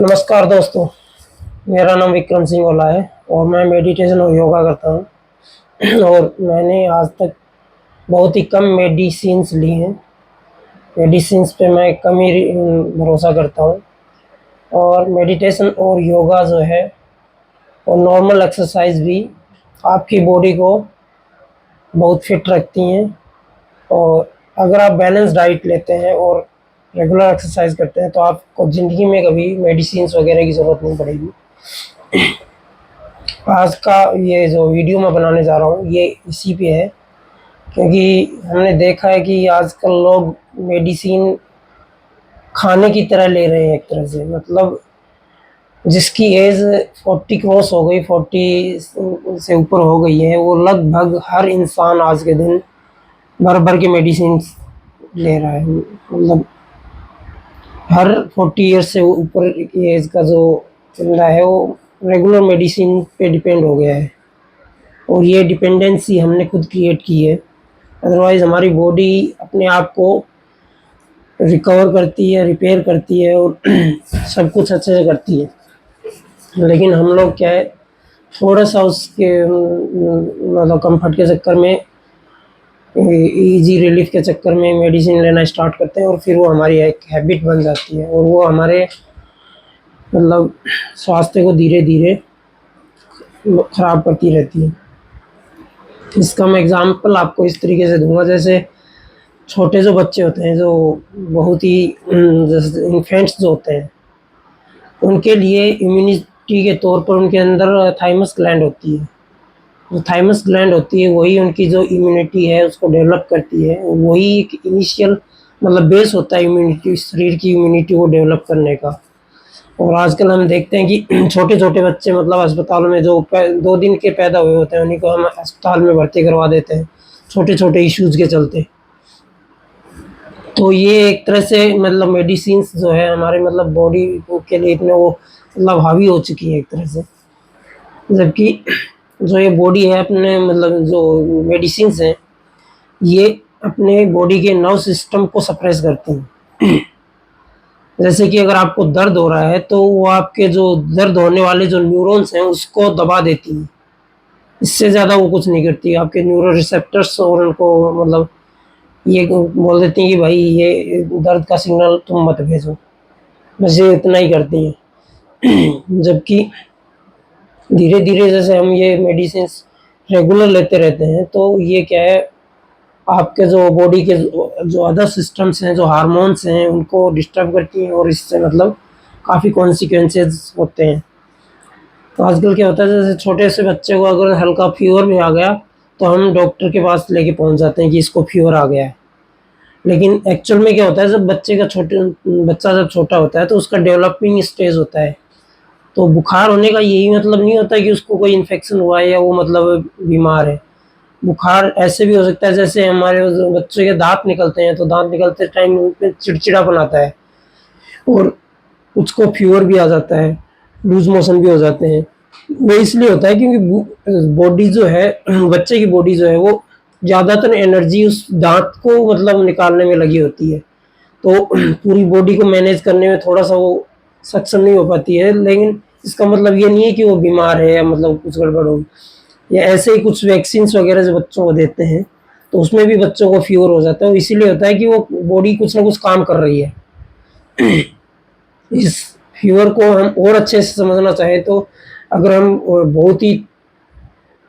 नमस्कार दोस्तों। मेरा नाम विक्रम सिंह ओला है और मैं मेडिटेशन और योगा करता हूँ। और मैंने आज तक बहुत ही कम मेडिसिन्स ली हैं। मेडिसिन्स पे मैं कम ही भरोसा करता हूँ। और मेडिटेशन और योगा जो है और नॉर्मल एक्सरसाइज भी आपकी बॉडी को बहुत फिट रखती हैं। और अगर आप बैलेंस डाइट लेते हैं और रेगुलर एक्सरसाइज करते हैं तो आपको ज़िंदगी में कभी मेडिसिन्स वगैरह की ज़रूरत नहीं पड़ेगी। आज का ये जो वीडियो मैं बनाने जा रहा हूँ ये इसी पे है, क्योंकि हमने देखा है कि आजकल लोग मेडिसिन खाने की तरह ले रहे हैं। एक तरह से मतलब जिसकी एज 40 क्रॉस हो गई, 40 से ऊपर हो गई है, वो लगभग हर इंसान आज के दिन भर भर के मेडिसिन ले रहा है। मतलब हर 40 ईयर्स से ऊपर की एज का जो बंदा है वो रेगुलर मेडिसिन पे डिपेंड हो गया है। और ये डिपेंडेंसी हमने खुद क्रिएट की है। अदरवाइज़ हमारी बॉडी अपने आप को रिकवर करती है, रिपेयर करती है और सब कुछ अच्छे से करती है। लेकिन हम लोग क्या है, थोड़ा-सा उसके मतलब कम्फर्ट के चक्कर में, ईज़ी रिलीफ के चक्कर में मेडिसिन लेना स्टार्ट करते हैं और फिर वो हमारी एक हैबिट बन जाती है और वो हमारे मतलब स्वास्थ्य को धीरे-धीरे ख़राब करती रहती है। इसका मैं एग्ज़ाम्पल आपको इस तरीके से दूँगा, जैसे छोटे जो बच्चे होते हैं, जो बहुत ही जैसे इन्फेंट्स जो होते हैं, उनके लिए इम्यूनिटी के तौर पर उनके अंदर थाइमस ग्लैंड होती है। जो थाइमस ग्लैंड होती है वही उनकी जो इम्यूनिटी है उसको डेवलप करती है। वही एक इनिशियल मतलब बेस होता है इम्यूनिटी, शरीर की इम्यूनिटी को डेवलप करने का। और आजकल हम देखते हैं कि छोटे-छोटे बच्चे मतलब अस्पतालों में जो 2 दिन के पैदा हुए होते हैं उन्हीं को हम अस्पताल में भर्ती करवा देते हैं, छोटे-छोटे इश्यूज़ के चलते। तो ये एक तरह से मतलब मेडिसिन्स जो है हमारे मतलब बॉडी के लिए इतने वो मतलब हावी हो चुकी है एक तरह से। जबकि जो ये बॉडी है अपने मतलब जो मेडिसिन्स हैं, ये अपने बॉडी के नर्व सिस्टम को सप्रेस करती हैं। जैसे कि अगर आपको दर्द हो रहा है तो वो आपके जो दर्द होने वाले जो न्यूरॉन्स हैं उसको दबा देती हैं। इससे ज़्यादा वो कुछ नहीं करती। आपके न्यूरो रिसेप्टर्स और उनको मतलब ये बोल देती हैं कि भाई ये दर्द का सिग्नल तुम मत भेजो, बस ये इतना ही करती हैं। जबकि धीरे-धीरे जैसे हम ये मेडिसिन्स रेगुलर लेते रहते हैं तो ये क्या है, आपके जो बॉडी के जो अदर सिस्टम्स हैं, जो हार्मोन्स हैं, उनको डिस्टर्ब करती हैं और इससे मतलब काफ़ी कॉन्सिक्वेंसेस होते हैं। तो आजकल क्या होता है, जैसे छोटे से बच्चे को अगर हल्का फीवर भी आ गया तो हम डॉक्टर के पास लेके पहुँच जाते हैं कि इसको फीवर आ गया है। लेकिन एक्चुअल में क्या होता है, जब बच्चा जब छोटा होता है तो उसका डेवलपिंग स्टेज होता है। तो बुखार होने का यही मतलब नहीं होता कि उसको कोई इन्फेक्शन हुआ है या वो मतलब बीमार है। बुखार ऐसे भी हो सकता है जैसे हमारे जो बच्चे के दाँत निकलते हैं तो दाँत निकलते टाइम उन पे चिड़चिड़ापन आता है और उसको फीवर भी आ जाता है, लूज़ मोशन भी हो जाते हैं। वो इसलिए होता है क्योंकि बॉडी जो है, बच्चे की बॉडी जो है वो ज़्यादातर एनर्जी उस दाँत को मतलब निकालने में लगी होती है। तो पूरी बॉडी को मैनेज करने में थोड़ा-सा वो सक्षम नहीं हो पाती है। लेकिन इसका मतलब ये नहीं है कि वो बीमार है या मतलब कुछ गड़बड़ हो, या ऐसे ही कुछ वैक्सीन्स वगैरह जो बच्चों को देते हैं तो उसमें भी बच्चों को फीवर हो जाता है। वो इसीलिए होता है कि वो बॉडी कुछ ना कुछ काम कर रही है। इस फीवर को हम और अच्छे से समझना चाहें तो अगर हम बहुत ही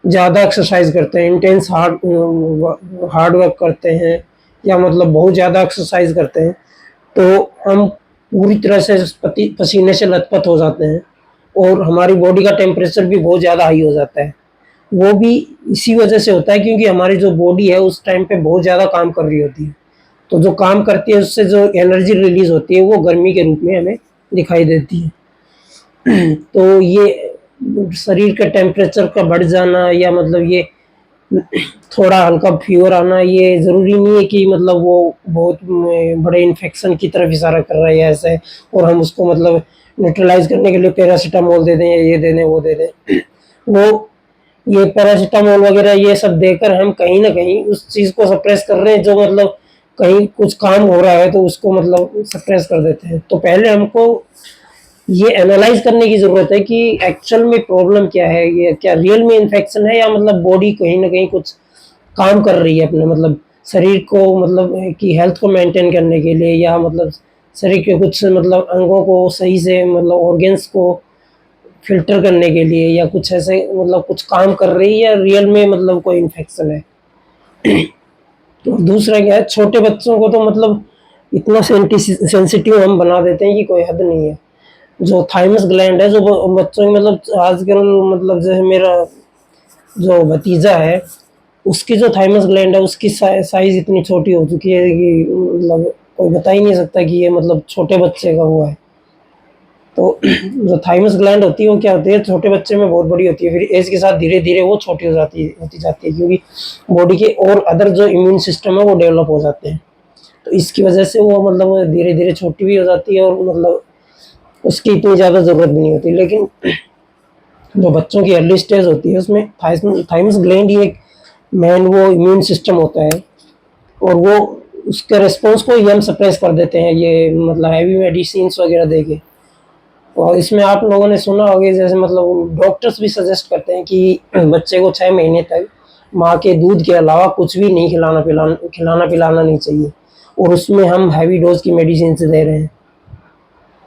ज़्यादा एक्सरसाइज करते हैं, इंटेंस हार्ड वर्क करते हैं या मतलब बहुत ज़्यादा एक्सरसाइज करते हैं तो हम पूरी तरह से पसीने से लथपथ हो जाते हैं और हमारी बॉडी का टेम्परेचर भी बहुत ज़्यादा हाई हो जाता है। वो भी इसी वजह से होता है क्योंकि हमारी जो बॉडी है उस टाइम पे बहुत ज़्यादा काम कर रही होती है। तो जो काम करती है उससे जो एनर्जी रिलीज़ होती है वो गर्मी के रूप में हमें दिखाई देती है। तो ये शरीर के टेम्परेचर का बढ़ जाना या मतलब ये थोड़ा हल्का फीवर आना, ये ज़रूरी नहीं है कि मतलब वो बहुत बड़े इन्फेक्शन की तरफ इशारा कर रहा है या ऐसा है और हम उसको मतलब न्यूट्रलाइज़ करने के लिए पैरासिटामोल दे दें या ये दे दें, वो दे दें। वो ये पैरासिटामोल वगैरह ये सब देकर हम कहीं न कहीं उस चीज़ को सप्रेस कर रहे हैं जो मतलब कहीं कुछ काम हो रहा है तो उसको मतलब सप्रेस कर देते हैं। तो पहले हमको ये एनालाइज करने की ज़रूरत है कि एक्चुअल में प्रॉब्लम क्या है, ये क्या रियल में इन्फेक्शन है या मतलब बॉडी कहीं न कहीं कुछ काम कर रही है अपने मतलब शरीर को मतलब की हेल्थ को मेंटेन करने के लिए, या मतलब शरीर के कुछ मतलब अंगों को सही से मतलब ऑर्गन्स को फ़िल्टर करने के लिए, या कुछ ऐसे मतलब कुछ काम कर रही है या रियल में मतलब कोई इन्फेक्शन है। और दूसरा क्या है, छोटे बच्चों को तो मतलब इतना सेंसिटिव हम बना देते हैं कि कोई हद नहीं है। जो थाइमस ग्लैंड है जो बच्चों की मतलब आजकल मतलब जैसे मेरा जो भतीजा है, उसकी जो थाइमस ग्लैंड है उसकी साइज़ इतनी छोटी हो चुकी है कि मतलब कोई बता ही नहीं सकता कि ये मतलब छोटे बच्चे का हुआ है। तो जो थाइमस ग्लैंड होती है वो क्या होती है, छोटे बच्चे में बहुत बड़ी होती है, फिर एज के साथ धीरे-धीरे वो छोटी होती जाती है, क्योंकि बॉडी के और अदर जो इम्यून सिस्टम है वो डेवलप हो जाते हैं। तो इसकी वजह से वो मतलब धीरे-धीरे छोटी भी हो जाती है और मतलब उसकी इतनी ज़्यादा ज़रूरत भी नहीं होती। लेकिन जो बच्चों की अर्ली स्टेज होती है उसमें थाइमस ग्लैंड ही एक मेन वो इम्यून सिस्टम होता है, और वो उसके रिस्पॉन्स को ही हम सप्रेस कर देते हैं ये मतलब हैवी मेडिसिन्स वगैरह देके। और इसमें आप लोगों ने सुना होगा जैसे मतलब डॉक्टर्स भी सजेस्ट करते हैं कि बच्चे को 6 महीने तक माँ के दूध के अलावा कुछ भी नहीं खिलाना पिलाना नहीं चाहिए, और उसमें हम हैवी डोज की मेडिसिन दे रहे हैं।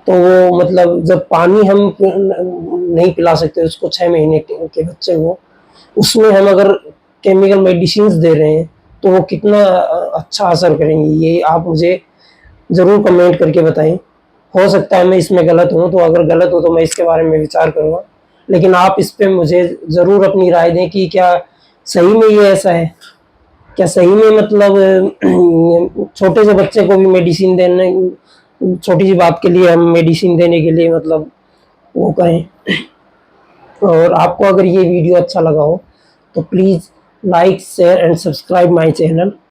तो वो मतलब जब पानी हम नहीं पिला सकते उसको 6 महीने के बच्चे को, उसमें हम अगर केमिकल मेडिसिन दे रहे हैं तो वो कितना अच्छा असर करेंगी, ये आप मुझे ज़रूर कमेंट करके बताएं। हो सकता है मैं इसमें गलत हूँ, तो अगर गलत हो तो मैं इसके बारे में विचार करूँगा, लेकिन आप इस पे मुझे ज़रूर अपनी राय दें कि क्या सही में ये ऐसा है, क्या सही में मतलब छोटे से बच्चे को भी मेडिसिन देने, छोटी सी बात के लिए हम मेडिसिन देने के लिए मतलब वो करें। और आपको अगर ये वीडियो अच्छा लगा हो तो please like share and subscribe my channel.